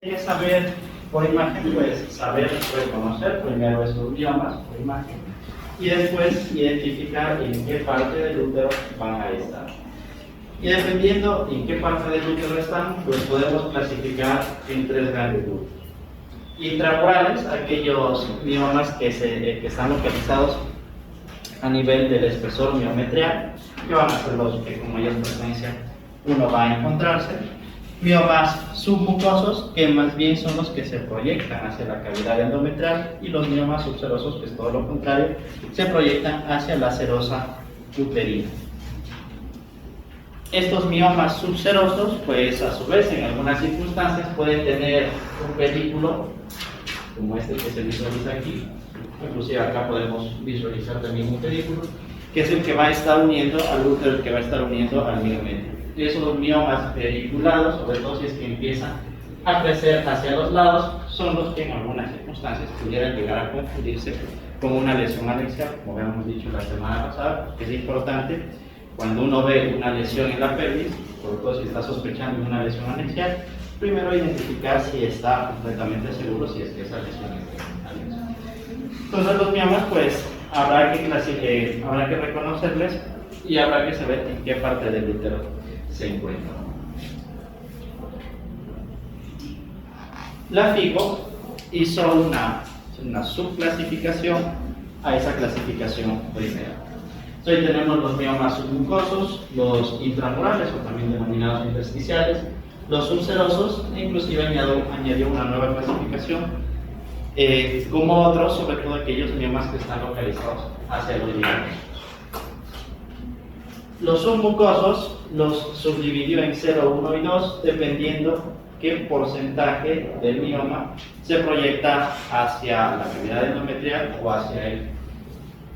Es saber por imagen, pues saber reconocer primero esos biomas por imagen y después identificar en qué parte del útero van a estar. Y dependiendo en qué parte del útero están, pues podemos clasificar en tres grandes grupos. Intramurales, aquellos biomas que están localizados a nivel del espesor miometrial, que van a ser los que con mayor frecuencia uno va a encontrarse. Miomas submucosos, que más bien son los que se proyectan hacia la cavidad endometrial, y los miomas subserosos, que es todo lo contrario, se proyectan hacia la serosa uterina. Estos miomas subserosos, pues a su vez, en algunas circunstancias pueden tener un pedículo, como este que se visualiza aquí. Inclusive acá podemos visualizar también un pedículo, que es el que va a estar uniendo al útero, el que va a estar uniendo al miometrio. Esos miomas pediculados, sobre todo si es que empiezan a crecer hacia los lados, son los que en algunas circunstancias pudieran llegar a confundirse con una lesión anexial, como habíamos dicho la semana pasada. Es importante cuando uno ve una lesión en la pelvis, sobre todo si está sospechando de una lesión anexial, primero identificar si está completamente seguro si es que esa lesión es anexial. Entonces los miomas, pues habrá que reconocerles y habrá que saber en qué parte del útero se encuentra. La FIGO hizo una subclasificación a esa clasificación primera. Hoy tenemos los miomas submucosos, los intramurales o también denominados intersticiales, los subserosos, e inclusive añadió una nueva clasificación como otros, sobre todo aquellos miomas que están localizados hacia los ligamentos. Los submucosos los subdividió en 0, 1 y 2, dependiendo qué porcentaje del mioma se proyecta hacia la cavidad endometrial o hacia el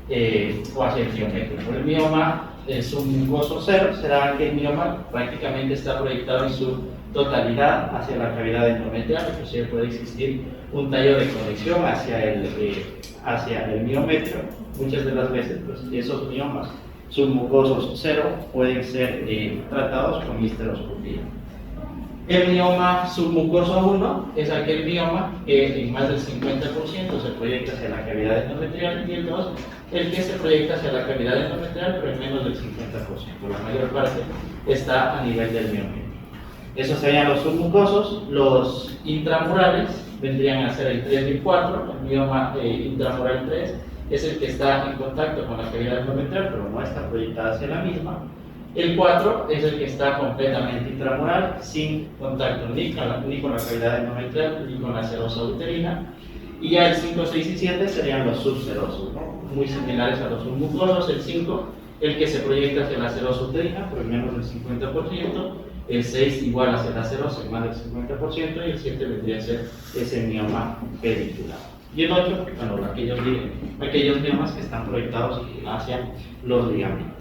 miometrio. El mioma submucoso 0 será aquel mioma prácticamente está proyectado en su totalidad hacia la cavidad endometrial, inclusive puede existir un tallo de conexión hacia el miometrio. Muchas de las veces pues, esos miomas submucosos 0 pueden ser tratados con histeroscopía. El mioma submucoso 1 es aquel mioma que en más del 50% se proyecta hacia la cavidad endometrial, y el 2 el que se proyecta hacia la cavidad endometrial pero en menos del 50%. La mayor parte está a nivel del miometrio. Esos serían los submucosos. Los intramurales vendrían a ser el 3 y el 4. El mioma intramural 3 es el que está en contacto con la cavidad endometrial, pero no está proyectada hacia la misma. El 4 es el que está completamente intramural, sin contacto ni con la cavidad endometrial ni con la serosa uterina. Y ya el 5, 6 y 7 serían los subserosos, ¿no? Muy similares a los submucosos. El 5, el que se proyecta hacia la serosa uterina, por menos del 50%. El 6 igual hacia la serosa, en más del 50%. Y el 7 vendría a ser ese mioma pedicular. Y el 8, bueno, aquellos miomas que están proyectados hacia los ligamentos.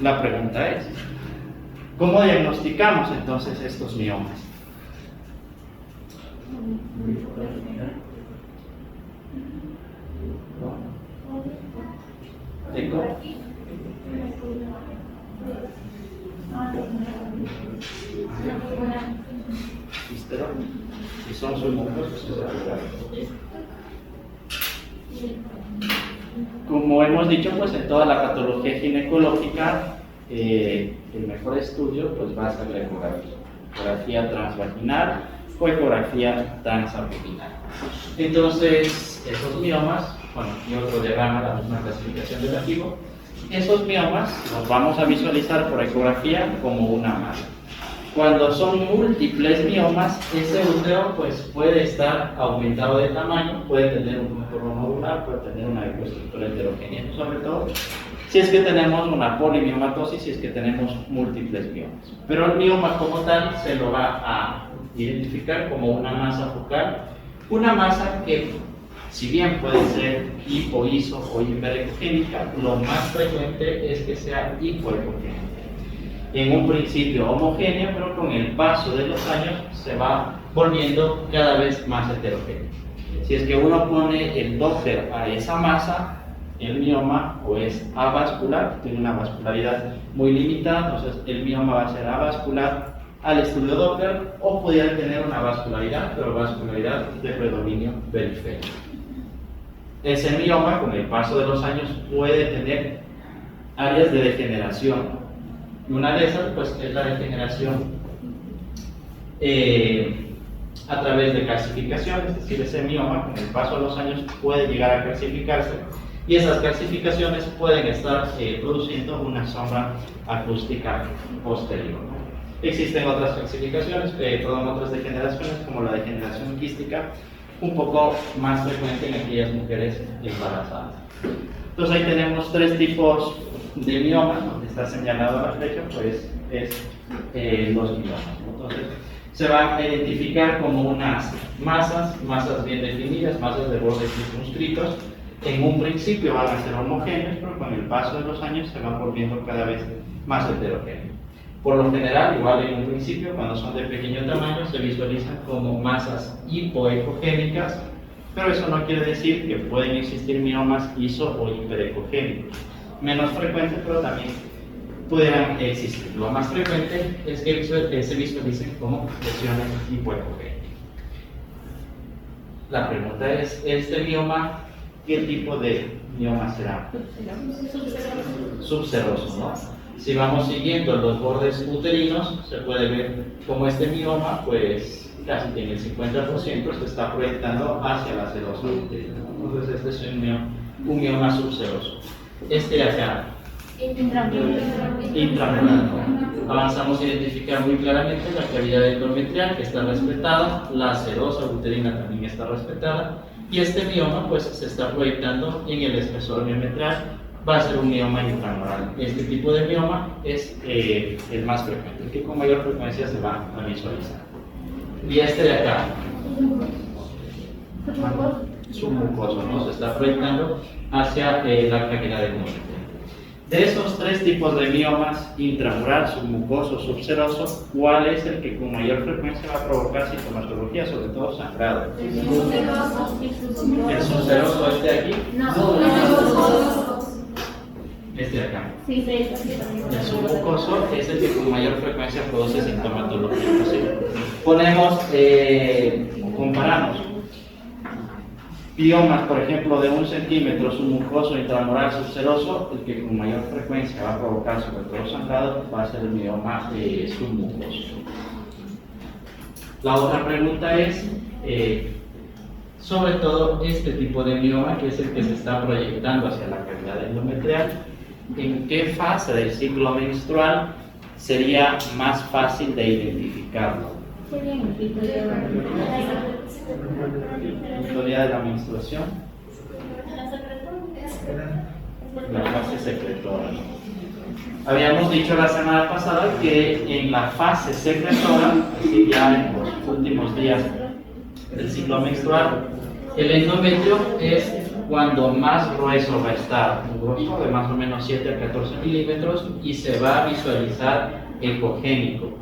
La pregunta es, ¿cómo diagnosticamos entonces estos miomas? ¿Eco? ¿Histero? ¿Y son submucosos? Como hemos dicho, pues en toda la patología ginecológica, el mejor estudio pues, va a ser la ecografía transvaginal o ecografía transabdominal. Entonces, esos miomas, bueno, y otro diagrama, la misma clasificación de la FIGO, esos miomas los vamos a visualizar por ecografía como una masa. Cuando son múltiples miomas, ese útero pues, puede estar aumentado de tamaño, puede tener un forma nodular, puede tener una estructura heterogénea, sobre todo si es que tenemos una polimiomatosis, si es que tenemos múltiples miomas. Pero el mioma como tal se lo va a identificar como una masa focal, una masa que, si bien puede ser hipo, iso o hiperecogénica, lo más frecuente es que sea hipoecogénica. En un principio homogénea, pero con el paso de los años se va volviendo cada vez más heterogénea. Si es que uno pone el Doppler a esa masa, el mioma o es avascular, tiene una vascularidad muy limitada, entonces el mioma va a ser avascular al estudio Doppler, o pudieran tener una vascularidad, pero vascularidad de predominio periférico. Ese mioma, con el paso de los años, puede tener áreas de degeneración. Y una de esas, pues, es la degeneración a través de calcificación, es decir, ese mioma, con el paso de los años, puede llegar a calcificarse, y esas calcificaciones pueden estar produciendo una sombra acústica posterior. Existen otras calcificaciones, otras degeneraciones, como la degeneración quística, un poco más frecuente en aquellas mujeres embarazadas. Entonces ahí tenemos tres tipos de miomas, donde está señalado la flecha, pues es los miomas. Entonces se van a identificar como unas masas bien definidas, masas de bordes circunscritos. En un principio van a ser homogéneos, pero con el paso de los años se van volviendo cada vez más heterogéneos. Por lo general, igual en un principio, cuando son de pequeño tamaño, se visualizan como masas hipoecogénicas, pero eso no quiere decir que pueden existir miomas iso o hiperecogénicos. Menos frecuente, pero también pudieran existir. Lo más frecuente es que se visualicen como lesiones hipoecogénicas. La pregunta es, ¿este mioma qué tipo de mioma será? Subseroso, ¿no? Si vamos siguiendo los bordes uterinos, se puede ver como este mioma, pues casi en el 50% se está proyectando hacia la serosa uterina. Entonces este es un mioma subseroso. Este de acá, intramural. Avanzamos a identificar muy claramente la cavidad endometrial, que está respetada, la serosa uterina también está respetada, y este mioma pues se está proyectando en el espesor miometral. Va a ser un mioma intramural. Este tipo de mioma es el más frecuente, el que con mayor frecuencia se va a visualizar. Y este de acá, submucoso, ¿no? Se está proyectando hacia la cavidad endometrial. De esos tres tipos de miomas, intramural, submucoso, subseroso, ¿cuál es el que con mayor frecuencia va a provocar sintomatología, sobre todo sangrado? ¿El subseroso este de aquí? Este de acá. El submucoso es el que con mayor frecuencia produce sintomatología. Ponemos, comparamos miomas, por ejemplo, de 1 centímetro, submucoso, intramural, subseroso. El que con mayor frecuencia va a provocar sobre todo sangrado va a ser el mioma submucoso. La otra pregunta es, sobre todo este tipo de mioma, que es el que se está proyectando hacia la cavidad endometrial, ¿en qué fase del ciclo menstrual sería más fácil de identificarlo? ¿El día de la menstruación? La fase secretora. Habíamos dicho la semana pasada que en la fase secretora, es decir, ya en los últimos días del ciclo menstrual, el endometrio es cuando más grueso va a estar, un grosor de más o menos 7 a 14 milímetros, y se va a visualizar ecogénico.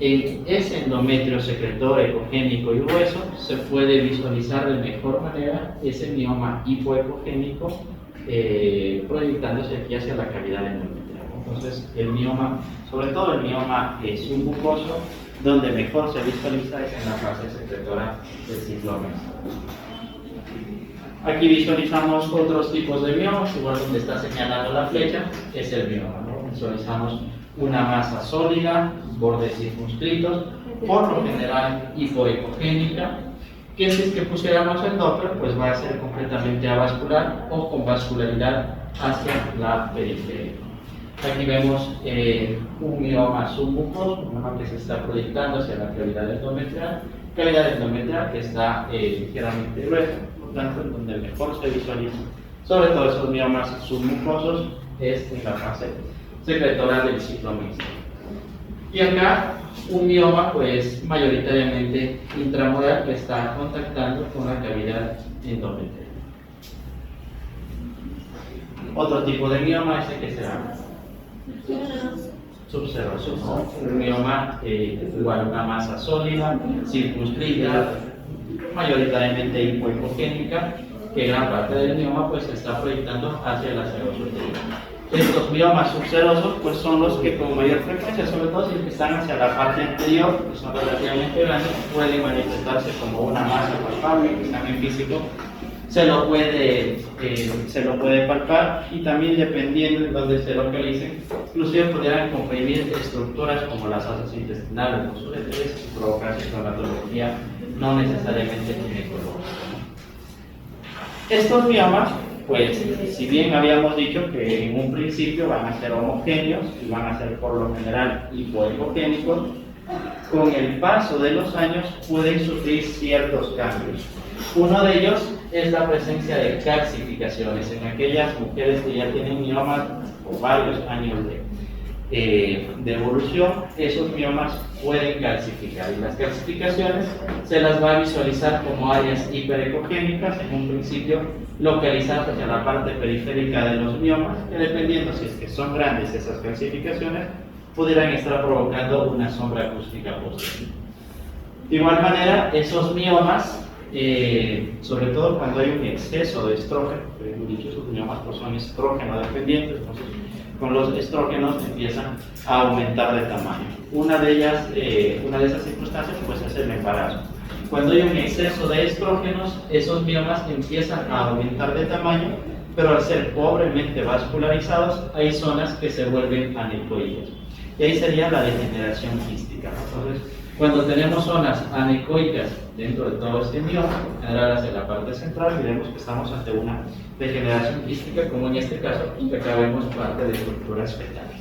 En ese endometrio secretor, ecogénico y grueso, se puede visualizar de mejor manera ese mioma hipoecogénico proyectándose aquí hacia la cavidad endometrial. Entonces, el mioma, sobre todo el mioma submucoso, donde mejor se visualiza es en la fase secretora del ciclo menstrual. Aquí visualizamos otros tipos de miomas, igual donde está señalando la flecha, es el mioma, ¿no? Visualizamos una masa sólida, bordes circunscritos, por lo general hipoecogénica, que si es que pusiéramos el Doppler, pues va a ser completamente avascular o con vascularidad hacia la periferia. Aquí vemos un mioma submucoso, un mioma que se está proyectando hacia la cavidad endometrial que está ligeramente gruesa, por tanto, en donde mejor se visualiza, sobre todo esos miomas submucosos, es en la fase secretora del ciclo menstrual. Y acá un mioma, pues mayoritariamente intramural, que está contactando con la cavidad endometrial. Otro tipo de mioma es el que será subseroso, ¿no? Un mioma igual una masa sólida, circunscrita, mayoritariamente hipoecogénica, que gran parte del mioma pues se está proyectando hacia la serosa uterina. Estos miomas subserosos pues son los que con mayor frecuencia, sobre todo si están hacia la parte anterior, que son relativamente grandes, pueden manifestarse como una masa palpable, que están en físico, se lo puede palpar, y también dependiendo de dónde se localicen, inclusive pudieran comprimir estructuras como las asas intestinales, los uréteres, y provocar sintomatología no necesariamente ginecológica. Estos miomas, pues, si bien habíamos dicho que en un principio van a ser homogéneos y van a ser por lo general hipoecogénicos, con el paso de los años pueden sufrir ciertos cambios. Uno de ellos es la presencia de calcificaciones en aquellas mujeres que ya tienen miomas o varios años de evolución. Esos miomas pueden calcificar, y las calcificaciones se las va a visualizar como áreas hiperecogénicas, en un principio localizadas hacia la parte periférica de los miomas, que dependiendo si es que son grandes esas calcificaciones, pudieran estar provocando una sombra acústica posterior. De igual manera, esos miomas, sobre todo cuando hay un exceso de estrógeno, esos miomas pues son estrógeno dependientes, entonces con los estrógenos empiezan a aumentar de tamaño. Una de esas circunstancias pues es el embarazo. Cuando hay un exceso de estrógenos, esos miomas empiezan a aumentar de tamaño, pero al ser pobremente vascularizados, hay zonas que se vuelven anecoicas. Y ahí sería la degeneración quística, ¿no? Entonces, cuando tenemos zonas anecoicas dentro de todo este mioma, en general hacia la parte central, diremos que estamos ante una degeneración quística, como en este caso, que acá vemos parte de estructuras fetales.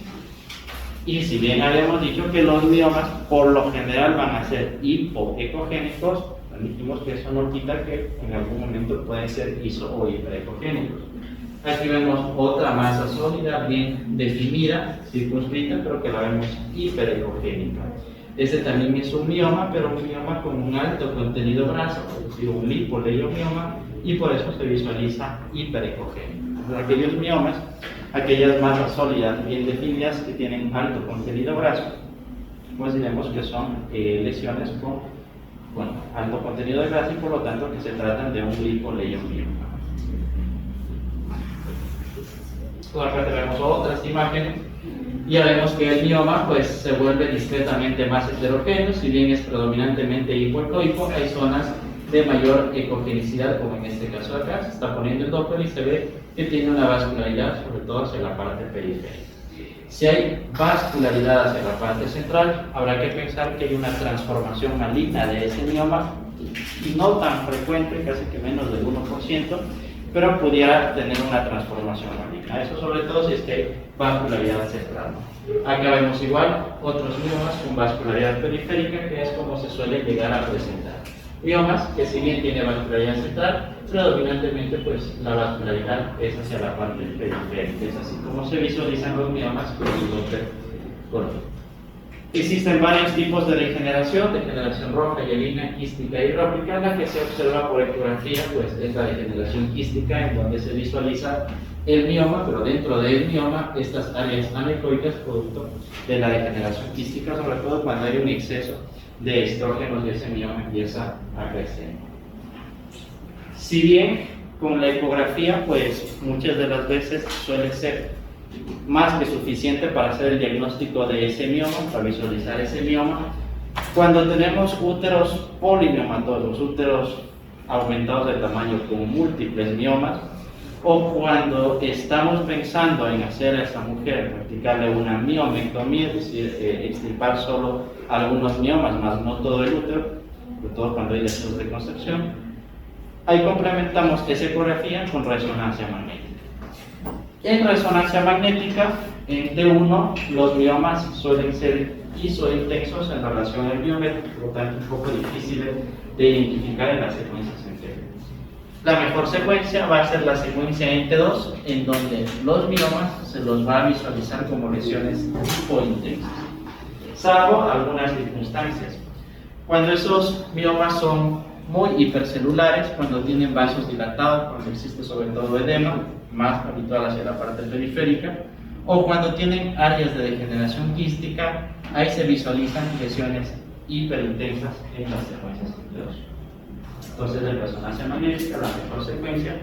Y si bien habíamos dicho que los miomas por lo general van a ser hipoecogénicos, dijimos que eso no quita que en algún momento pueden ser iso o hiperecogénicos. Aquí vemos otra masa sólida bien definida, circunscrita, pero que la vemos hiperecogénica. Este también es un mioma, pero un mioma con un alto contenido graso, es decir, un lipoleiomioma, y por eso se visualiza hiperecogénico. Aquellos miomas, aquellas masas sólidas bien definidas que tienen alto contenido graso, pues diremos que son lesiones con alto contenido de grasa, y por lo tanto que se tratan de un lipoleiomioma. Acá tenemos otras imágenes y ya vemos que el mioma pues se vuelve discretamente más heterogéneo. Si bien es predominantemente hipoecoico, hay zonas de mayor ecogenicidad, como en este caso de acá. Se está poniendo el Doppler y se ve que tiene una vascularidad, sobre todo hacia la parte periférica. Si hay vascularidad hacia la parte central, habrá que pensar que hay una transformación maligna de ese mioma, no tan frecuente, casi que menos del 1%, pero pudiera tener una transformación maligna. Eso sobre todo si es que hay vascularidad central. Acá vemos igual otros miomas con vascularidad periférica, que es como se suele llegar a presentar. Miomas que si bien tiene vascularidad central, predominantemente pues la vascularidad es hacia la parte periférica. Es así como se visualizan los miomas con el Doppler corto. Existen varios tipos de degeneración roja, hialina, quística y hidrópica. La que se observa por ecografía pues es la degeneración quística, en donde se visualiza el mioma, pero dentro del mioma estas áreas anecoicas producto de la degeneración quística, sobre todo cuando hay un exceso de estrógenos y ese mioma empieza a crecer. Si bien con la ecografía pues muchas de las veces suele ser más que suficiente para hacer el diagnóstico de ese mioma, para visualizar ese mioma, cuando tenemos úteros polimiomatosos, úteros aumentados de tamaño con múltiples miomas, o cuando estamos pensando en hacer a esta mujer, practicarle una miomectomía, es decir, extirpar solo algunos miomas, más no todo el útero, sobre todo cuando hay deseos de concepción, ahí complementamos esa ecografía con resonancia magnética. En resonancia magnética, en T1, los miomas suelen ser isointensos en relación al biómetro, por lo tanto un poco difíciles de identificar en las secuencias anteriores. La mejor secuencia va a ser la secuencia en T2, en donde los miomas se los va a visualizar como lesiones hipointensas, salvo algunas circunstancias. Cuando esos miomas son muy hipercelulares, cuando tienen vasos dilatados, cuando existe sobre todo edema, más habitual hacia la parte periférica, o cuando tienen áreas de degeneración quística, ahí se visualizan lesiones hiperintensas en las secuencias de T2. Entonces, en resonancia magnética, la mejor secuencia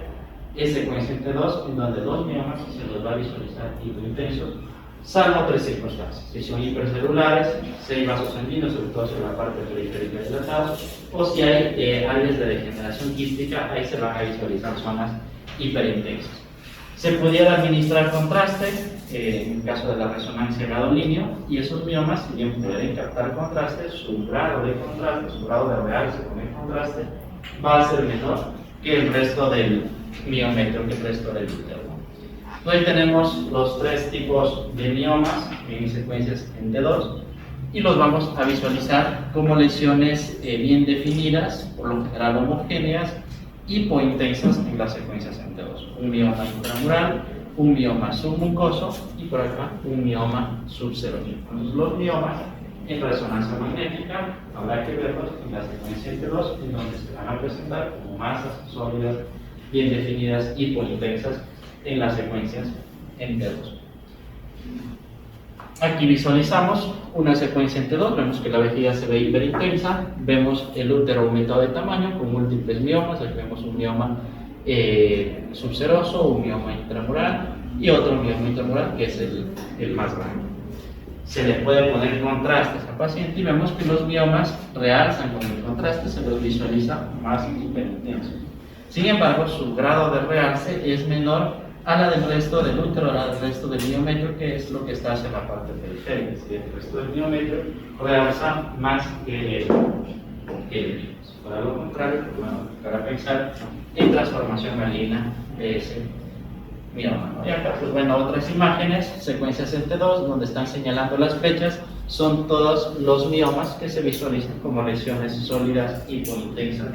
es secuencia entre 2, en donde dos miomas se los va a visualizar hipointensos, salvo tres circunstancias: si son hipercelulares, si hay vasos sanguíneos, sobre todo en la parte periférica dilatada, o si hay áreas de degeneración quística, ahí se van a visualizar zonas hiperintensas. Se pudiera administrar contraste en caso de la resonancia gadolíneo, y esos miomas, si bien pueden captar contraste, su grado de realce con el contraste va a ser menor que el resto del miometrio, que el resto del útero. Hoy tenemos los tres tipos de miomas en secuencias en T2 y los vamos a visualizar como lesiones bien definidas, por lo general homogéneas, hipointensas en las secuencias en T2. Un mioma intramural, un mioma submucoso y por acá un mioma subseroideo. Los miomas en resonancia magnética habrá que verlos en la secuencia en T2, en donde se van a presentar como masas sólidas bien definidas, hipointensas en las secuencias en T2. Aquí visualizamos una secuencia en T2, vemos que la vejiga se ve hiperintensa, vemos el útero aumentado de tamaño con múltiples miomas. Aquí vemos un mioma subseroso, un mioma intramural y otro mioma intramural que es el más grande. Se le puede poner contrastes al paciente y vemos que los miomas realzan con el contraste, se los visualiza más hiperintensos. Sin embargo, su grado de realce es menor a la del resto del útero, a la del resto del miometrio, que es lo que está hacia la parte periférica. Es decir, el resto del miometrio realza más que el miometrio. Para lo contrario, bueno, para pensar en transformación maligna de ese mioma. Y acá, pues bueno, otras imágenes, secuencias en T2, donde están señalando las fechas, son todos los miomas que se visualizan como lesiones sólidas hipointensas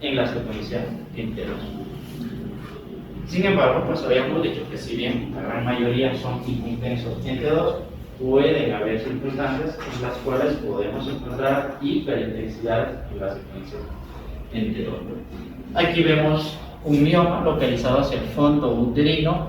en la secuencia en T2. Sin embargo, pues habíamos dicho que si bien la gran mayoría son hipointensos en T2, pueden haber circunstancias en las cuales podemos encontrar hiperintensidad en la secuencia en T2. Aquí vemos un mioma localizado hacia el fondo uterino,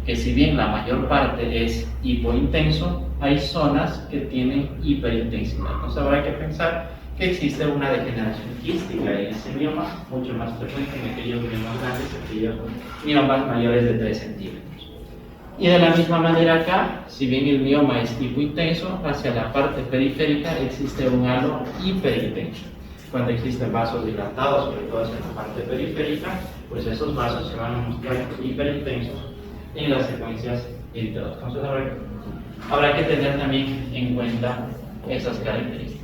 que si bien la mayor parte es hipointenso, hay zonas que tienen hiperintensidad. Entonces habrá que pensar que existe una degeneración quística en ese mioma, mucho más frecuente en aquellos miomas grandes, aquellos miomas mayores de 3 centímetros. Y de la misma manera acá, si bien el mioma es hipointenso, hacia la parte periférica existe un halo hiperintenso. Cuando existen vasos dilatados, sobre todo hacia la parte periférica, pues esos vasos se van a mostrar hiperintensos en las secuencias en T2. Entonces habrá que tener también en cuenta esas características.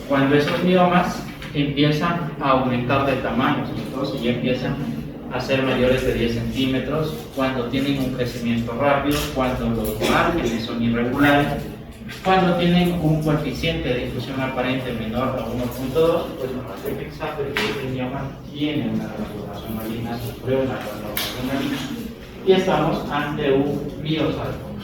Cuando esos miomas empiezan a aumentar de tamaño, sobre todo si ya empiezan a ser mayores de 10 centímetros, cuando tienen un crecimiento rápido, cuando los márgenes son irregulares, cuando tienen un coeficiente de difusión aparente menor a 1.2, pues no hay que pensar que el mioma tiene una transformación maligna, sufrió una transformación maligna, y estamos ante un miosarcoma.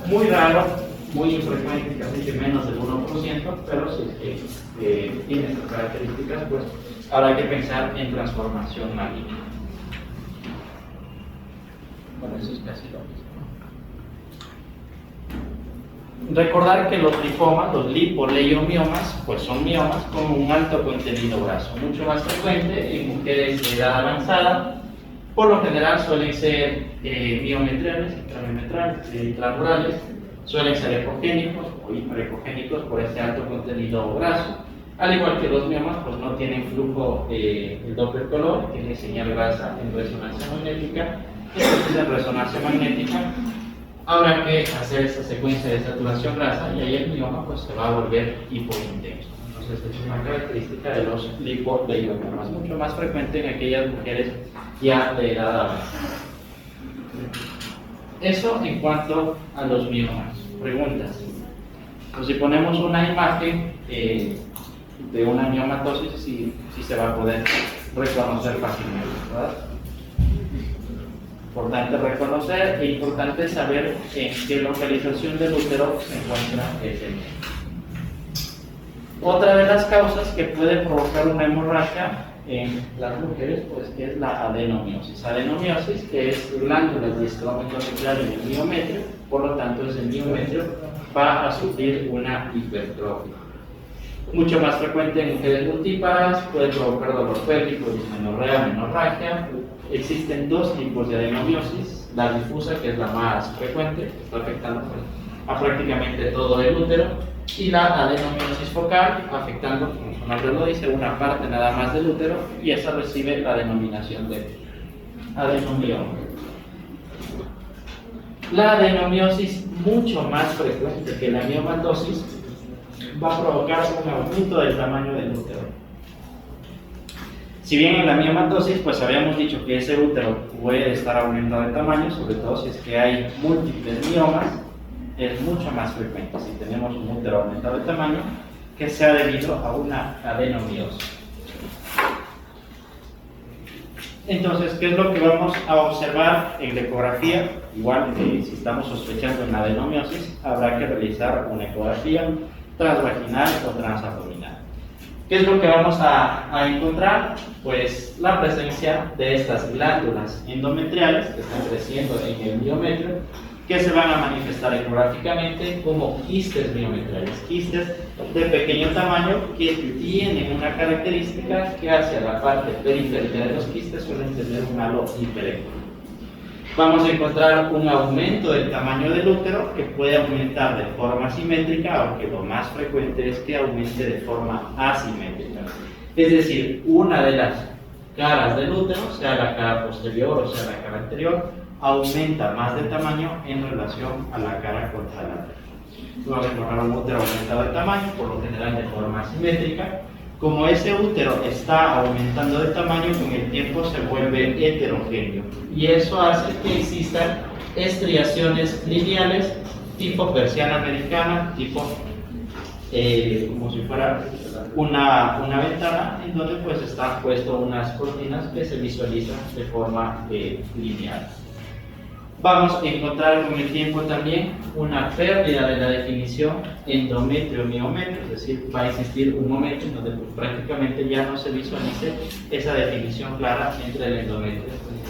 Muy raro, muy infrecuente, casi que menos del 1%, pero si es que tiene estas características, pues habrá que pensar en transformación maligna. Bueno, eso es casi lo mismo. Recordar que los lipomas, los lipoleiomiomas, pues son miomas con un alto contenido graso, mucho más frecuente en mujeres de edad avanzada. Por lo general suelen ser miometriales, intramiometrales, intramurales, suelen ser ecogénicos o hiperecogénicos por este alto contenido graso. Al igual que los miomas, pues no tienen flujo el Doppler color, tienen señal grasa en resonancia magnética. Entonces en resonancia magnética habrá que hacer esta secuencia de saturación grasa y ahí el mioma pues se va a volver hipointenso. Entonces esta es una característica de los lipoleiomiomas, mucho más frecuente en aquellas mujeres ya de edad avanzada. Eso en cuanto a los miomas. Preguntas. Pues si ponemos una imagen de una miomatosis, si se va a poder reconocer fácilmente, ¿verdad? Importante reconocer e importante saber en qué localización del útero se encuentra ese mioma. Otra de las causas que puede provocar una hemorragia en las mujeres pues es la adenomiosis. Adenomiosis, que es glándulas de estroma endometrial en el miometrio, por lo tanto ese miometrio va a sufrir una hipertrofia. mucho más frecuente en mujeres multíparas, puede provocar dolor pélvico, dismenorrea, menorragia. Existen dos tipos de adenomiosis, la difusa, que es la más frecuente, que está afectando a prácticamente todo el útero, y la adenomiosis focal, afectando, como su nombre lo dice, una parte nada más del útero, y esa recibe la denominación de adenomioma. La adenomiosis, mucho más frecuente que la miomatosis, va a provocar un aumento del tamaño del útero. Si bien en la miomatosis, pues habíamos dicho que ese útero puede estar aumentado de tamaño, sobre todo si es que hay múltiples miomas, es mucho más frecuente si tenemos un útero aumentado de tamaño que sea debido a una adenomiosis. Entonces, ¿qué es lo que vamos a observar en la ecografía? Igual que si estamos sospechando en adenomiosis, habrá que realizar una ecografía transvaginal o transabdominal. ¿Qué es lo que vamos a encontrar? Pues la presencia de estas glándulas endometriales que están creciendo en el miometrio, que se van a manifestar ecográficamente como quistes miometriales, quistes de pequeño tamaño que tienen una característica que hacia la parte periférica de los quistes suelen tener un halo hiperéquo. Vamos a encontrar un aumento del tamaño del útero que puede aumentar de forma simétrica, aunque lo más frecuente es que aumente de forma asimétrica. Es decir, una de las caras del útero, sea la cara posterior o sea la cara anterior, aumenta más de tamaño en relación a la cara contralateral. Vamos a encontrar un útero aumentado de tamaño, por lo general de forma asimétrica. Como ese útero está aumentando de tamaño, con el tiempo se vuelve heterogéneo. Y eso hace que existan estriaciones lineales tipo persiana americana, tipo como si fuera una ventana en donde pues están puestas unas cortinas que se visualizan de forma lineal. Vamos a encontrar con el tiempo también una pérdida de la definición endometrio-miometrio, es decir, va a existir un momento en donde pues, prácticamente ya no se visualice esa definición clara entre el endometrio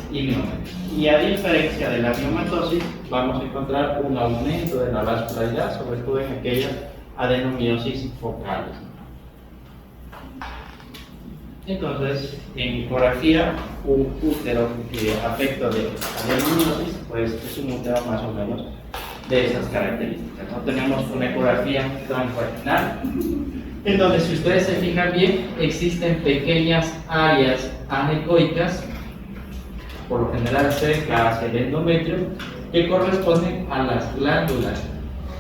y miometrio. Y a diferencia de la miomatosis, vamos a encontrar un aumento de la vascularidad, sobre todo en aquellas adenomiosis focales. Entonces, en ecografía, un útero afecto de adenomiosis, pues es un útero más o menos de esas características. ¿No? Tenemos una ecografía transvaginal, en donde si ustedes se fijan bien, existen pequeñas áreas anecoicas, por lo general cerca hacia el endometrio, que corresponden a las glándulas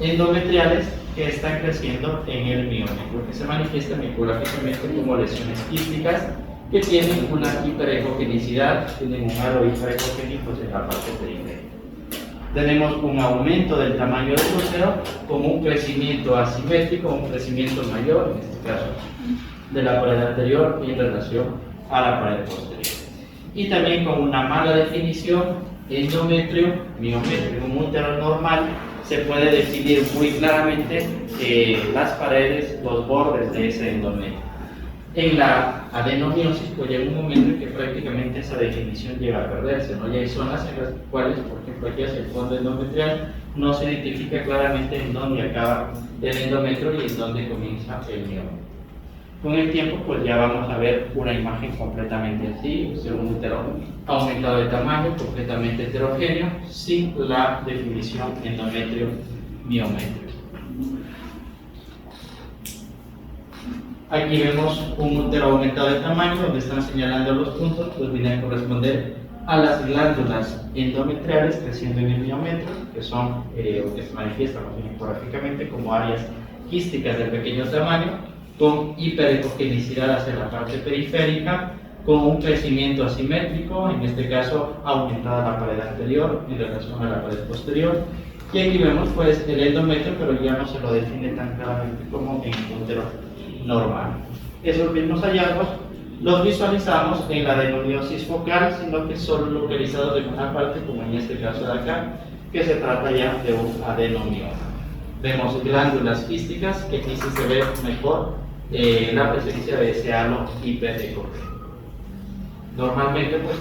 endometriales que están creciendo en el miometrio, que se manifiestan ecográficamente como lesiones quísticas que tienen una hiperecogenicidad, tienen un halo hiperecogénico en la parte periférica. Tenemos un aumento del tamaño del útero con un crecimiento asimétrico, un crecimiento mayor, en este caso, de la pared anterior en relación a la pared posterior. Y también con una mala definición endometrio, miometrio. En un útero normal se puede definir muy claramente las paredes, los bordes de ese endometrio. En la adenomiosis, pues llega un momento en que prácticamente esa definición llega a perderse, ¿no? Y hay zonas en las cuales, por ejemplo, aquí hacia el fondo endometrial, no se identifica claramente en dónde acaba el endometrio y en dónde comienza el miometrio. Con el tiempo, pues ya vamos a ver una imagen completamente así, un útero aumentado de tamaño, completamente heterogéneo, sin la definición endometrio-miometrio. Aquí vemos un útero aumentado de tamaño, donde están señalando los puntos, pues vienen a corresponder a las glándulas endometriales creciendo en el miometrio, que son, o que se manifiestan ecográficamente como áreas quísticas de pequeño tamaño, con hiperecogenicidad hacia la parte periférica, con un crecimiento asimétrico, en este caso aumentada la pared anterior en relación a la pared posterior. Y aquí vemos pues el endometrio, pero ya no se lo define tan claramente como en un útero normal. Esos mismos hallazgos los visualizamos en la adenomiosis focal, sino que son localizados en una parte, como en este caso de acá, que se trata ya de un adenomioma. Vemos glándulas quísticas, que aquí sí se ve mejor la presencia de ese halo hiperecogénico. Normalmente, pues,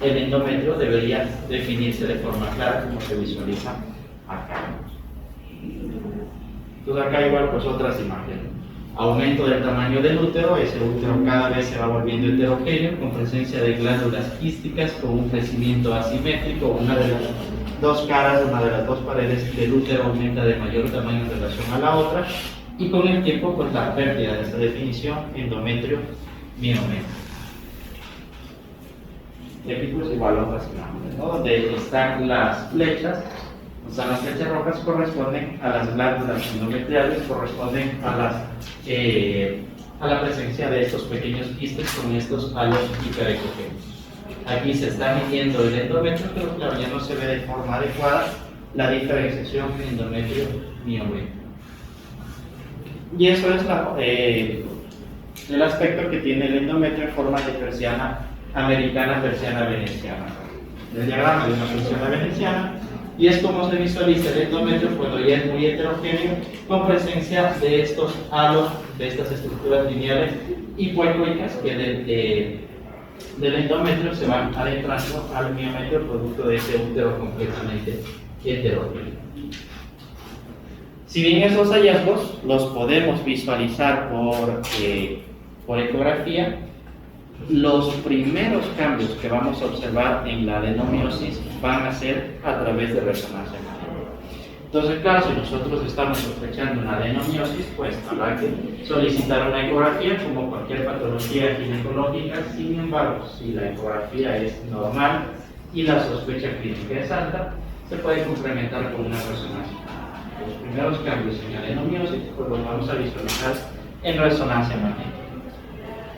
el endometrio debería definirse de forma clara, como se visualiza acá. Entonces acá igual, pues, otras imágenes. Aumento del tamaño del útero, ese útero cada vez se va volviendo heterogéneo con presencia de glándulas quísticas con un crecimiento asimétrico. Una de las dos caras, una de las dos paredes del útero aumenta de mayor tamaño en relación a la otra, y con el tiempo pues la pérdida de esta definición, endometrio, miometrio. Y aquí pues igual otras imágenes, ¿no? Donde están las flechas. Las flechas rojas corresponden a las glándulas endometriales, corresponden a la presencia de estos pequeños quistes con estos halos hiperecogénicos. Aquí se está midiendo el endometrio, pero claro, ya no se ve de forma adecuada la diferenciación endometrio-miometrio. Y eso es el aspecto que tiene el endometrio en forma de persiana americana, persiana veneciana. El diagrama de una persiana veneciana. Y es como se visualiza el endometrio cuando ya es muy heterogéneo, con presencia de estos halos, de estas estructuras lineales hipoecoicas que del endometrio se van adentrando al miometrio, producto de ese útero completamente heterogéneo. Si bien esos hallazgos los podemos visualizar por ecografía, los primeros cambios que vamos a observar en la adenomiosis van a ser a través de resonancia magnética. Entonces, claro, si nosotros estamos sospechando una adenomiosis, pues habrá que solicitar una ecografía como cualquier patología ginecológica. Sin embargo, si la ecografía es normal y la sospecha clínica es alta, se puede complementar con una resonancia magnética. Los primeros cambios en la adenomiosis pues los vamos a visualizar en resonancia magnética.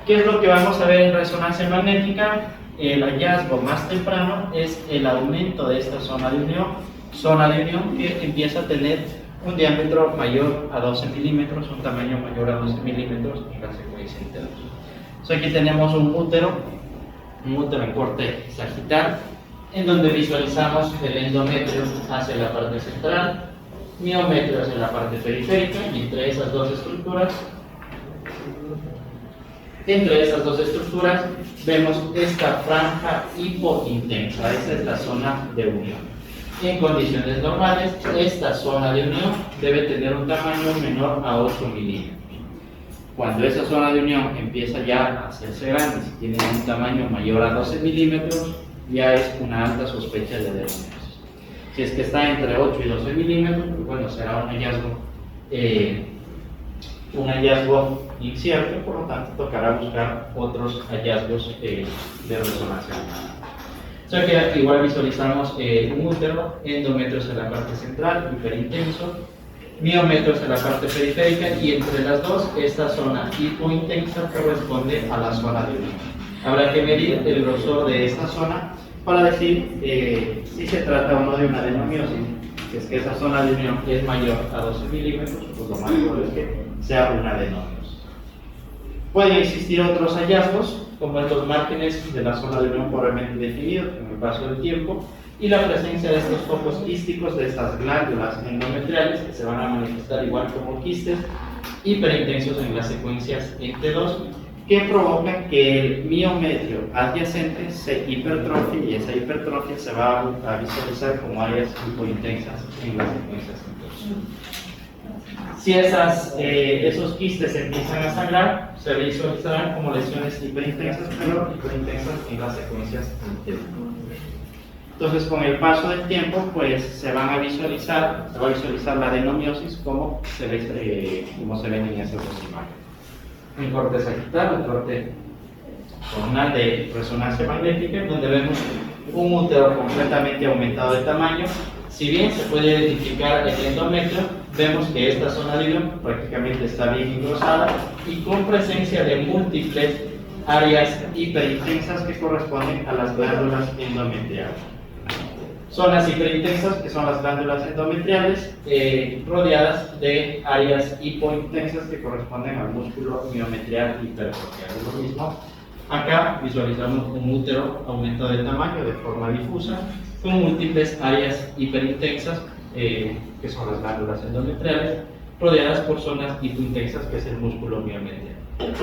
¿Qué es lo que vamos a ver en resonancia magnética? El hallazgo más temprano es el aumento de esta zona de unión que empieza a tener un diámetro mayor a 12 milímetros, un tamaño mayor a 12 milímetros en la secuencia inter. Entonces aquí tenemos un útero en corte sagital, en donde visualizamos el endometrio hacia la parte central, miometrio hacia la parte periférica, y entre esas dos estructuras vemos esta franja hipointensa. Esta es la zona de unión. En condiciones normales, esta zona de unión debe tener un tamaño menor a 8 milímetros. Cuando esa zona de unión empieza ya a hacerse grande, si tiene un tamaño mayor a 12 milímetros, ya es una alta sospecha de adenomiosis. Si es que está entre 8 y 12 milímetros, pues bueno, será un hallazgo incierto, por lo tanto tocará buscar otros hallazgos de resonancia. O sea que igual visualizamos un útero, endometrios en la parte central, hiperintenso, miometros en la parte periférica, y entre las dos, esta zona hipointensa corresponde a la zona de unión. Habrá que medir el grosor de esta zona para decir si se trata o no de una adenomiosis. Si es que esa zona de unión es mayor a 12 milímetros, pues lo más probable es que sea una adenomiosis. Pueden existir otros hallazgos, como estos márgenes de la zona de unión pobremente definidos con el paso del tiempo, y la presencia de estos focos quísticos, de estas glándulas endometriales, que se van a manifestar igual como quistes hiperintensos en las secuencias T2, que provocan que el miometrio adyacente se hipertrofie, y esa hipertrofia se va a visualizar como áreas hipointensas en las secuencias T2. Si esos quistes empiezan a sangrar, se visualizarán como lesiones hiperintensas, pero hiperintensas en las secuencias T1. Entonces, con el paso del tiempo, pues se va a visualizar la adenomiosis como se ven en esas dos imágenes. Un corte sagital, un corte coronal de resonancia magnética, donde vemos un útero completamente aumentado de tamaño. Si bien se puede identificar el endometrio, vemos que esta zona de unión prácticamente está bien engrosada y con presencia de múltiples áreas hiperintensas que corresponden a las glándulas endometriales. Zonas hiperintensas, que son las glándulas endometriales, rodeadas de áreas hipointensas que corresponden al músculo miometrial hipertrofiado. Lo mismo, acá visualizamos un útero aumentado de tamaño de forma difusa, con múltiples áreas hiperintensas, que son las glándulas endometriales, rodeadas por zonas hipointensas, que es el músculo miometrial.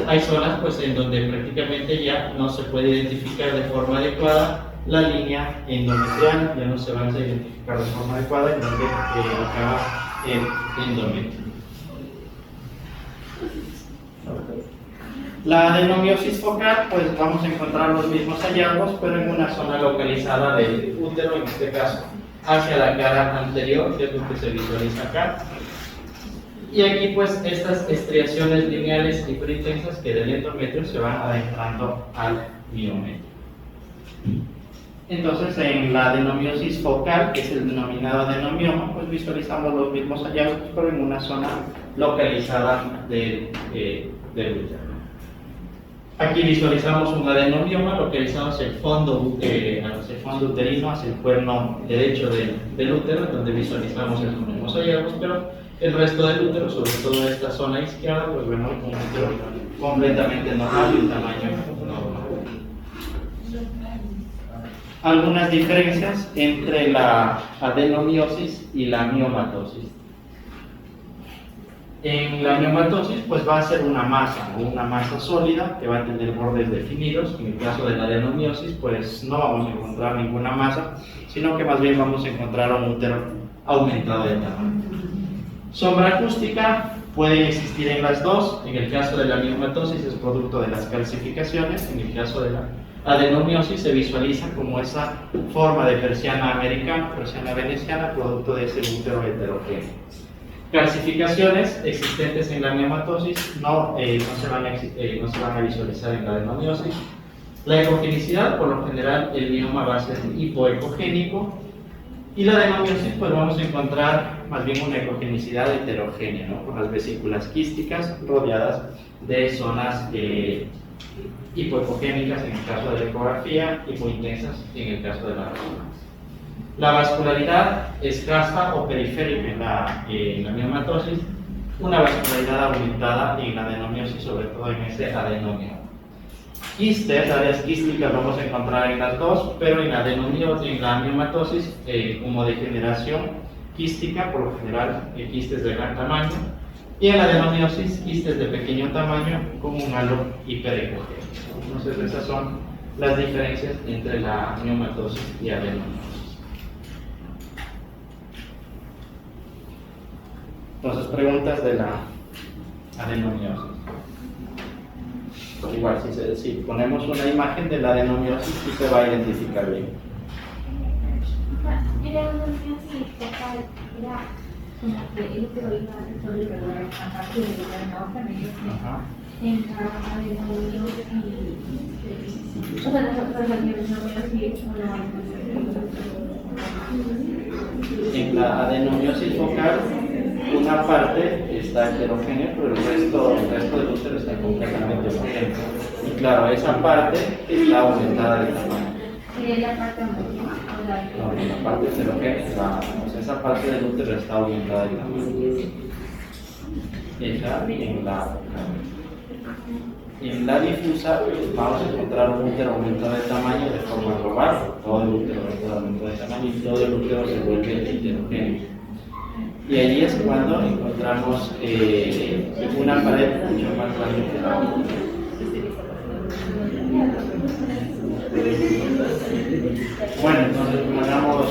Hay zonas pues, en donde prácticamente ya no se puede identificar de forma adecuada la línea endometrial, ya no se va a identificar de forma adecuada en donde acaba el endometrio. La adenomiosis focal, pues vamos a encontrar los mismos hallazgos, pero en una zona localizada del útero, en este caso, hacia la cara anterior, que es lo que se visualiza acá. Y aquí, pues, estas estriaciones lineales hiperintensas que del endometrio se van adentrando al miometrio. Entonces, en la adenomiosis focal, que es el denominado adenomioma, pues visualizamos los mismos hallazgos, pero en una zona localizada del útero. Aquí visualizamos un adenomioma localizado hacia el fondo uterino, hacia el cuerno derecho del útero, donde visualizamos esos mismos hallazgos, pero el resto del útero, sobre todo esta zona izquierda, pues vemos un útero completamente normal y un tamaño normal. Algunas diferencias entre la adenomiosis y la miomatosis. En la miomatosis, pues va a ser una masa sólida que va a tener bordes definidos. En el caso de la adenomiosis, pues no vamos a encontrar ninguna masa, sino que más bien vamos a encontrar un útero aumentado de tamaño. Sombra acústica puede existir en las dos. En el caso de la miomatosis es producto de las calcificaciones. En el caso de la adenomiosis se visualiza como esa forma de persiana americana, persiana veneciana, producto de ese útero heterogéneo. Calcificaciones existentes en la miomatosis no se van a visualizar en la adenomiosis. La ecogenicidad, por lo general, el mioma va a ser hipoecogénico. Y la adenomiosis, pues vamos a encontrar más bien una ecogenicidad heterogénea, ¿no? Con las vesículas quísticas rodeadas de zonas hipoecogénicas en el caso de la ecografía, hipointensas en el caso de la resonancia. La vascularidad escasa o periférica en la miomatosis, una vascularidad aumentada en la adenomiosis, sobre todo en ese adenomioma. Quistes, áreas quísticas vamos a encontrar en las dos, pero en la miomatosis, como degeneración quística, por lo general quistes de gran tamaño, y en la adenomiosis, quistes de pequeño tamaño con un halo hiperecogénico. Entonces, esas son las diferencias entre la miomatosis y adenomiosis. Entonces, preguntas de la adenomiosis. Igual, si ponemos una imagen de la adenomiosis, sí se va a identificar bien. Era una adenomiosis focal, era como que el útero iba sobre a partir de la hoja en la adenomiosis. O sea, nosotros la adenomiosis en la adenomiosis focal, una parte está heterogénea, pero el resto del útero está completamente homogéneo. Y claro, esa parte está aumentada de tamaño. ¿Sería la parte homogénea? No, la parte heterogénea, esa parte del útero está aumentada de tamaño. Esa en la difusa vamos a encontrar un útero aumentado de tamaño de forma global. Todo el útero aumentado de tamaño y todo el útero se vuelve heterogéneo. Y allí es cuando encontramos una pared mucho más grande que la otra. Bueno, entonces hagamos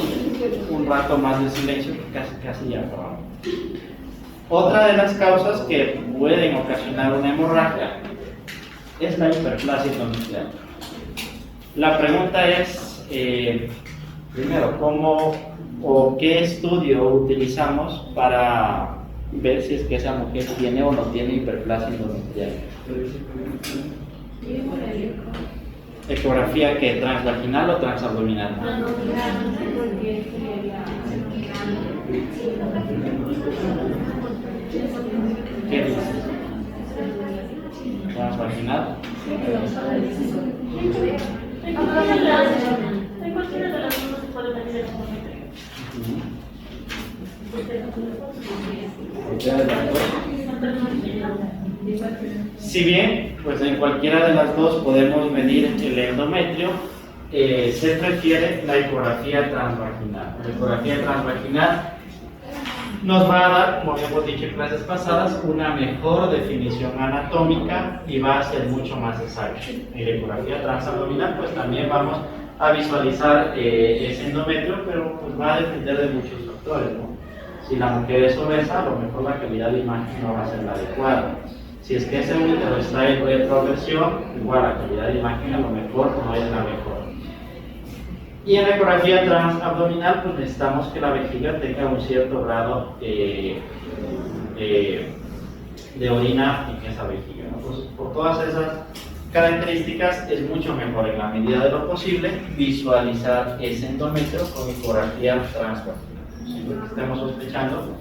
un rato más de silencio, casi ya acabamos. Otra de las causas que pueden ocasionar una hemorragia es la hiperplasia endometrial. La pregunta es, primero, ¿cómo o qué estudio utilizamos para ver si es que esa mujer tiene o no tiene hiperplasia endometrial? ¿Ecografía que transvaginal o transabdominal? ¿Qué dices? ¿Transvaginal? Si bien, pues en cualquiera de las dos podemos medir el endometrio, se prefiere la ecografía transvaginal. La ecografía transvaginal nos va a dar, como hemos dicho en clases pasadas, una mejor definición anatómica y va a ser mucho más exacta. En la ecografía transabdominal, pues también vamos a visualizar ese endometrio, pero pues va a depender de muchos factores, ¿no? Si la mujer es obesa, a lo mejor la calidad de imagen no va a ser la adecuada. Si es que ese útero está en retroversión, igual la calidad de imagen a lo mejor no es la mejor. Y en la ecografía transabdominal, pues necesitamos que la vejiga tenga un cierto grado de orina en esa vejiga, ¿no? Pues por todas esas características es mucho mejor en la medida de lo posible visualizar ese endometrio con ecografía transvaginal. Siempre que estemos sospechando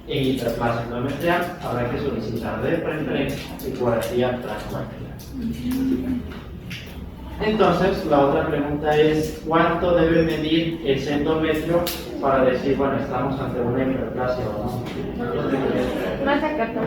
en hiperplasia endometrial, habrá que solicitar de preferencia ecografía transvaginal. Entonces, la otra pregunta es, ¿cuánto debe medir ese endometrio para decir, bueno, estamos ante una hiperplasia o no? Más de 14.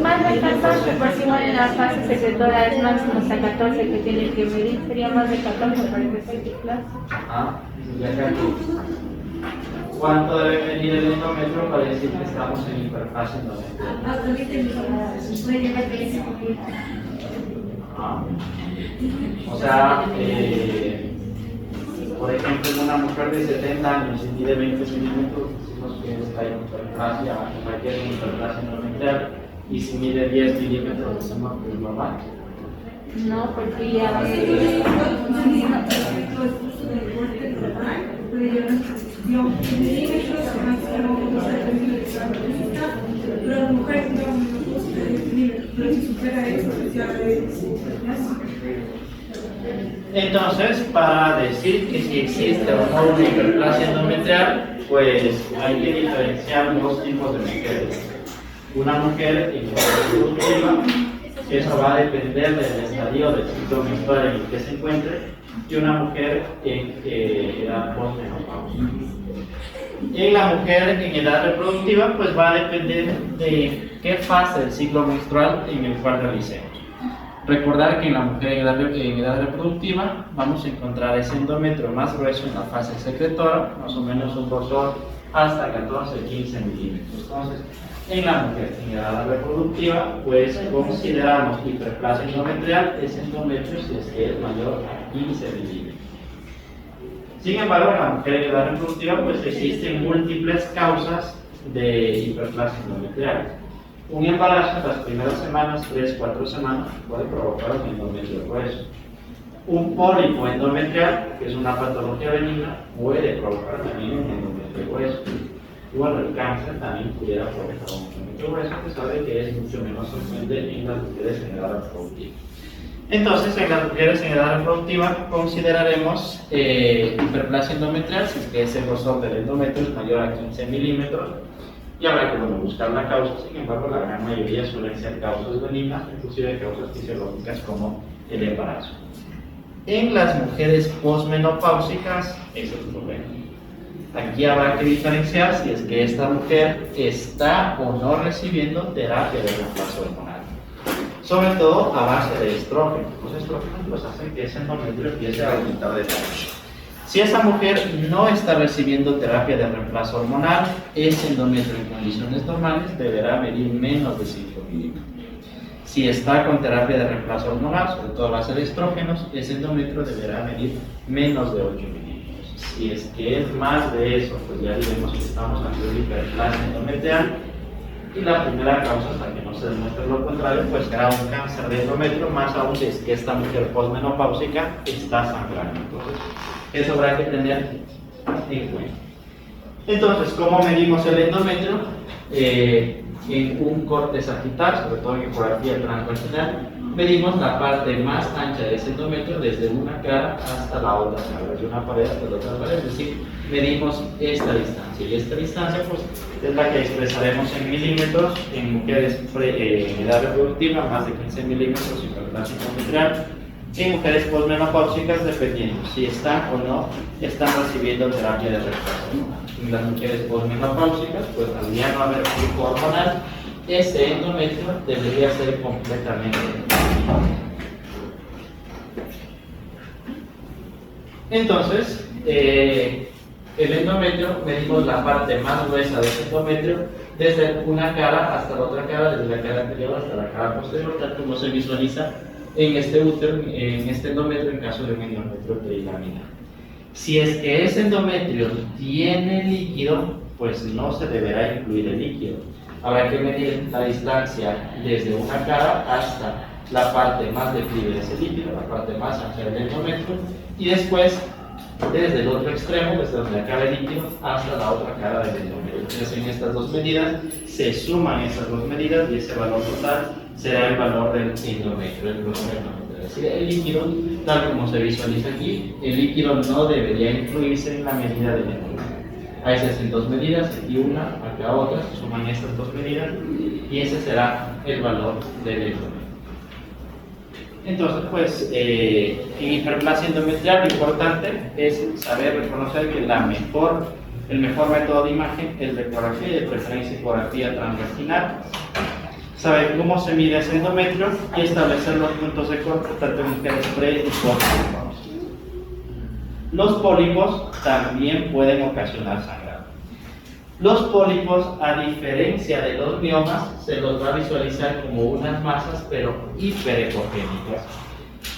Más de 14, porque igual en la fase secretora es máximo hasta 14 que tiene que medir, sería más de 14 para que sea hiperplasia. Y acá aquí. ¿Cuánto debe medir el endometrio para decir que estamos en hiperplasia endometrial? O sea, por ejemplo, en una mujer de 70 años y mide 20 centímetros, decimos que está en hiperplasia, cualquier hiperplasia endometrial, y si mide 10 milímetros, decimos que es normal. No, porque ya Las mujeres no pero si supera eso, ya Entonces, para decir que si existe o no una hiperplasia endometrial, pues hay que diferenciar dos tipos de mujeres. Una mujer en edad reproductiva, que eso va a depender del estadio del ciclo menstrual en el que se encuentre, y una mujer en edad postmenopáusica. En la mujer en edad reproductiva, pues va a depender de qué fase del ciclo menstrual en el cual realicemos. Recordar que en la mujer en edad reproductiva vamos a encontrar ese endometrio más grueso en la fase secretora, más o menos un grosor hasta 14-15 milímetros. Entonces, en la mujer en edad reproductiva, pues consideramos hiperplasia endometrial ese endometrio si es que es mayor a 15 milímetros. Sin embargo, en la mujer en edad reproductiva, pues existen múltiples causas de hiperplasia endometrial. Un embarazo en las primeras semanas, 3-4 semanas, puede provocar un endometrio grueso. Un pólipo endometrial, que es una patología benigna, puede provocar también un endometrio grueso. Y bueno, el cáncer también pudiera provocar un endometrio grueso, que sabe que es mucho menos frecuente en las mujeres en edad reproductiva. Entonces, en las mujeres en edad reproductiva consideraremos hiperplasia endometrial, si es que ese grosor del endometrio es mayor a 15 milímetros, y habrá que buscar la causa. Sin embargo, la gran mayoría suelen ser causas benignas, inclusive causas fisiológicas como el embarazo. En las mujeres posmenopáusicas, eso es el problema. Aquí habrá que diferenciar si es que esta mujer está o no recibiendo terapia de reemplazo hormonal, sobre todo a base de estrógenos. Los estrógenos pues hacen que ese endometrio empiece a aumentar de tamaño. Si esa mujer no está recibiendo terapia de reemplazo hormonal, ese endometrio en condiciones normales deberá medir menos de 5 milímetros. Si está con terapia de reemplazo hormonal, sobre todo a base de estrógenos, ese endometrio deberá medir menos de 8 milímetros. Si es que es más de eso, pues ya diremos que estamos ante una hiperplasia endometrial. Y la primera causa, hasta que no se demuestre lo contrario, pues será un cáncer de endometrio, más aún si es que esta mujer posmenopáusica está sangrando. Entonces, eso habrá que tener en cuenta. Entonces, ¿cómo medimos el endometrio? En un corte sagital, sobre todo en ecografía transvaginal, medimos la parte más ancha de ese endometrio desde una cara hasta la otra cara, desde una pared hasta la otra pared, es decir, medimos esta distancia. Y esta distancia pues, es la que expresaremos en milímetros en mujeres en edad reproductiva, más de 15 milímetros hiperplasia endometrial, y en mujeres posmenopáusicas, dependiendo si están o no están recibiendo terapia de reemplazo hormonal. En las mujeres posmenopáusicas, pues al ya no haber flujo hormonal, ese endometrio debería ser completamente libre. Entonces, el endometrio, medimos la parte más gruesa de ese endometrio desde una cara hasta la otra cara, desde la cara anterior hasta la cara posterior, tal como se visualiza en este útero, en este endometrio en caso de un endometrio trilaminar. Si es que ese endometrio tiene líquido, pues no se deberá incluir el líquido. Habrá que medir la distancia desde una cara hasta la parte más declive de ese líquido, la parte más ancha del endometrio, y después desde el otro extremo, desde donde acaba el líquido, hasta la otra cara del endometrio. Entonces, en estas dos medidas se suman esas dos medidas y ese valor total será el valor del endometrio, el grosor del endometrio. Es decir, el líquido, tal como se visualiza aquí, el líquido no debería incluirse en la medida del endometrio. Ahí se hacen dos medidas, aquí una, acá otra, se suman estas dos medidas y ese será el valor del endometrio. Entonces, pues, en hiperplasia endometrial lo importante es saber reconocer que el mejor método de imagen es la ecografía y de preferencia ecografía transvaginal. Saber cómo se mide ese endometrio y establecer los puntos de corte tanto en mujeres pre y post-menopausia. Los pólipos también pueden ocasionar sangrado. Los pólipos, a diferencia de los miomas, se los va a visualizar como unas masas, pero hiperecogénicas,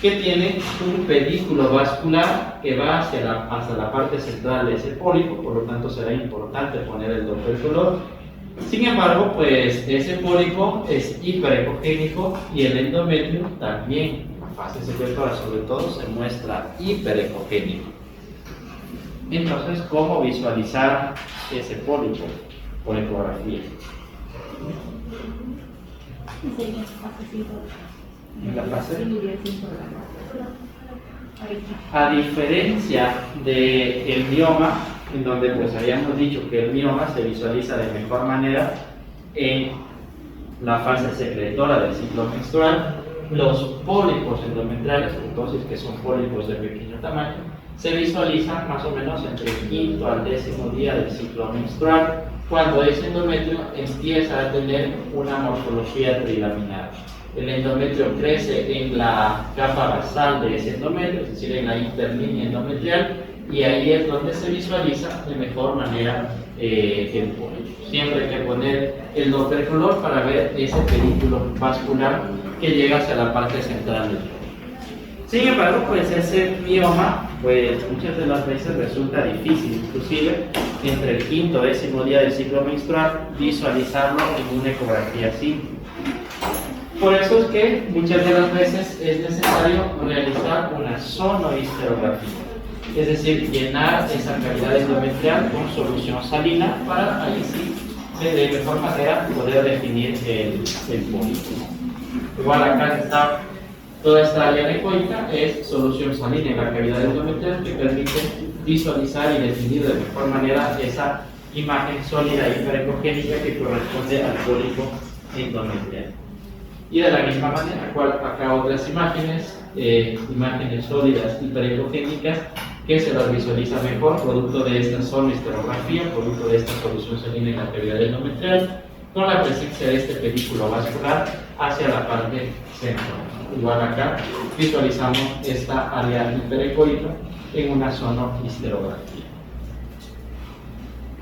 que tienen un pedículo vascular que va hacia la parte central de ese pólipo, por lo tanto será importante poner el Doppler color. Sin embargo, pues ese pólipo es hiperecogénico y el endometrio también, la fase secretora sobre todo, se muestra hiperecogénico. Entonces, ¿cómo visualizar ese pólipo por ecografía? En la fase. A diferencia del mioma, en donde pues habíamos dicho que el mioma se visualiza de mejor manera en la fase secretora del ciclo menstrual, los pólipos endometriales, entonces que son pólipos de pequeño tamaño, se visualizan más o menos entre el quinto al 10º día del ciclo menstrual, cuando ese endometrio empieza a tener una morfología trilaminar. El endometrio crece en la capa basal de ese endometrio, es decir, en la interlínea endometrial, y ahí es donde se visualiza de mejor manera el pólipo. Siempre hay que poner el Doppler color para ver ese pedículo vascular que llega hacia la parte central del pólipo. Sin embargo, pues ese mioma, pues muchas de las veces resulta difícil, inclusive entre el quinto y 10º día del ciclo menstrual, visualizarlo en una ecografía simple. Por eso es que muchas de las veces es necesario realizar una sonohisterografía, es decir, llenar esa cavidad endometrial con solución salina para ahí sí, de mejor manera, poder definir el pólipo. Igual acá está toda esta área anecoica, es solución salina en la cavidad endometrial que permite visualizar y definir de mejor manera esa imagen sólida hiperecogénica que corresponde al pólipo endometrial. Y de la misma manera, acá otras imágenes, imágenes sólidas hiperecogénicas que se las visualiza mejor, producto de esta sonohisterografía, producto de esta solución salina en la cavidad endometrial, con la presencia de este pedículo vascular hacia la parte central. Igual acá visualizamos esta área hiperecoica en una sonohisterografía.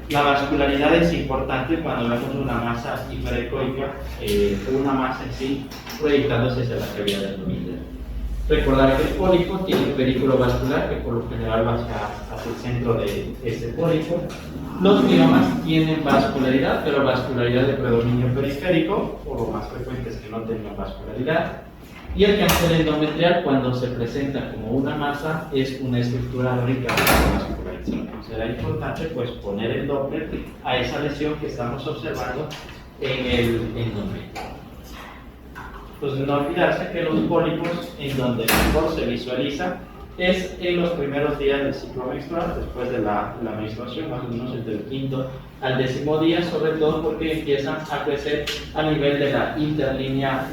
La vascularidad es importante cuando vemos una masa hiperecoica, una masa en sí proyectándose hacia la cavidad endometrial. Recordar que el pólipo tiene un pedículo vascular que por lo general va hacia el centro de ese pólipo. Los miomas tienen vascularidad, pero vascularidad de predominio periférico, o lo más frecuente es que no tengan vascularidad. Y el cáncer endometrial, cuando se presenta como una masa, es una estructura rica en vascularización. Será importante pues poner el Doppler a esa lesión que estamos observando en el endometrio. Pues no olvidarse que los pólipos en donde mejor se visualiza es en los primeros días del ciclo menstrual, después de la menstruación, más o menos entre el quinto al 10º día, sobre todo porque empiezan a crecer a nivel de la interlínea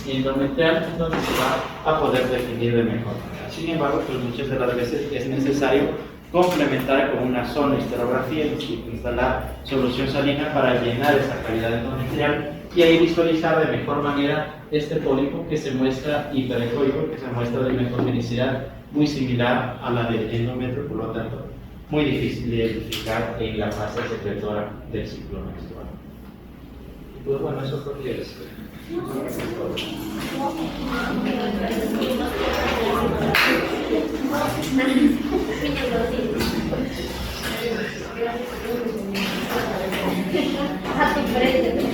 endometrial, donde se va a poder definir de mejor manera. Sin embargo, pues muchas de las veces es necesario complementar con una sonohisterografía, es decir, instalar solución salina para llenar esa cavidad endometrial y ahí visualizar de mejor manera este pólipo que se muestra hiperecoico, que se muestra de una ecogenicidad muy similar a la del endometrio, por lo tanto, muy difícil de identificar en la fase secretora del ciclo menstrual. Pues bueno, eso podría ser. A tu frente.